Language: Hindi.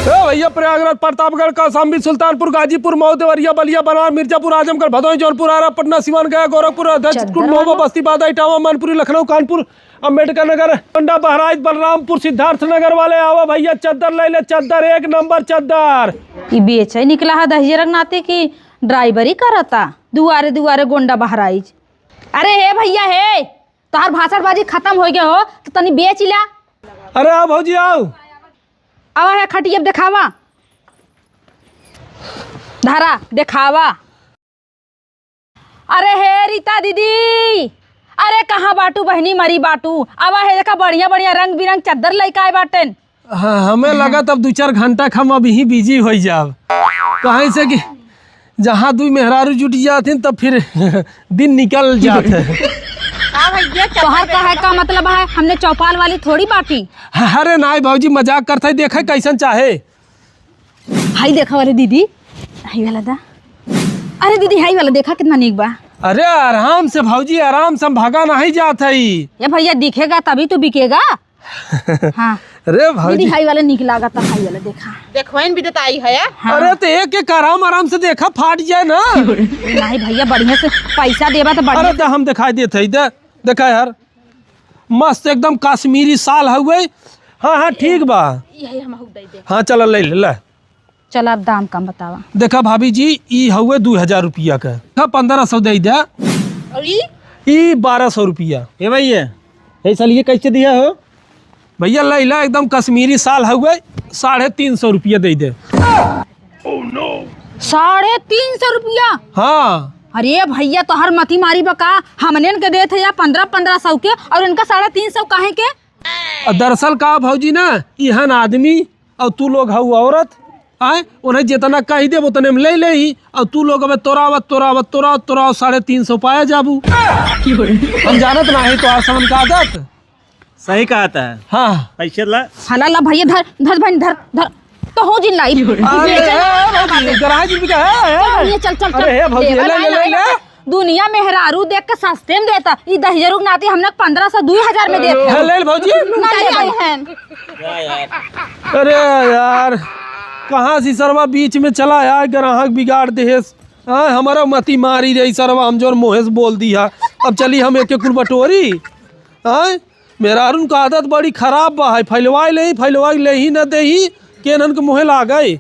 भैया प्रयागराज, प्रतापगढ़, कौशाम्बी, सुल्तानपुर, गाजीपुर, मऊ, देवरिया, बलिया, बनारस, मिर्जापुर, आजमगढ़, भदोही, जौनपुर, आरा, पटना, सिवान, गया, गोरखपुर, अध्यक्षपुर, महोबा, बस्ती, बादा, इटावा, मानपुरी, लखनऊ, कानपुर, अम्बेडकर नगर, गोंडा, बहराइच, बलरामपुर, सिद्धार्थ नगर वाले आओ भैया, चद्दर ले ले, चद्दर 1 नंबर चद्दर। बेचे निकला है दहिजरक नाते की ड्राइवरी करता दुआरे दुआरे गोंडा बहराइच। अरे हे भैया हे, तोहार भाषणबाजी खत्म हो गया हो तो तनी बेच ला। अरे आओ भौजी आओ। आवा है खटिया दिखावा, धारा दिखावा। अरे हे रीता दीदी, अरे कहाँ बाटू बहनी मरी बाटू। आवा है देखा बढ़िया बढ़िया रंग बिरंग चद्दर लेके आए बाटन। हाँ, हमें लगा तब 2-4 घंटा हम अभी ही बिजी हो जाब, कहीं से कि जहाँ 2 मेहरारू जुट जाते तब फिर दिन निकल जाते। तोहर कहे का मतलब है हमने चौपाल वाली थोड़ी बाटी। अरे नहीं भौजी, मजाक करते देखे कैसन चाहे। हाई देखा वाले दीदी, हाई वाला दा। अरे दीदी हाई वाला देखा कितना नीक बा। अरे आराम से भौजी, आराम से, भागा नहीं जाता ही। ये भैया दिखेगा तभी तो बिकेगा। हाँ अरे भौजी, दीदी हाई वाला नीक लागा था, हाई वाला देखा देखवाइन भी देता आई है। हाँ। अरे तो एक आराम से देखा, फाट जाए ना। नहीं भैया बढ़िया से पैसा देवा तो बढ़िया। अरे तो हम दिखाई देते ही देखा यार, मस्त एकदम कश्मीरी साल हुए। हाँ हाँ ठीक बा। यही हम दे दे। हाँ चलो ले ले। चल अब दाम कम बतावा। देखा भाभी जी, ई हुए 2000 रुपया का, 1500 दे दे। और ई 1200 रुपया। ए भैया ऐसा लिए कैसे दिया हो? भैया लैला एकदम कश्मीरी साल हुए, 350 रुपया दे दे। 350 रुपया? हाँ। अरे भैया तो हर मती मारी बका, हमने के दे थे या 1500 के और इनका 350 काहे के? दरअसल का भौजी ना, इहन आदमी और तू लोग हऊ औरत, आए उन्हें जितना कही दे उतने में ले ही, और तू लोग अब तोरावत 350 पाया जाबू। हम जानत ना है तो आसान का आदत। सही कहा था। हाँ पैसे ला। हला ला भैया, धर धर भाई धर धर तो हो जिन लाई। चल चल चल। दुनिया में हेरारू देख के सस्ते में देता, ई दहिजरुक नाती हमने 1500-2000 में देते। ले भौजी। अरे यार कहाँ से सरवा बीच में चला यार, ग्राहक बिगाड़ दे। हाँ हमारा मती मारी रही सरवा, हम जो मोहेश बोल दिया। अब चली हम एक कुल बटोरी। हाँ मेरा अरुण का आदत बड़ी खराब बा है, फैलवाई ले ही न दे ही, केनन के मुँहे ला गए।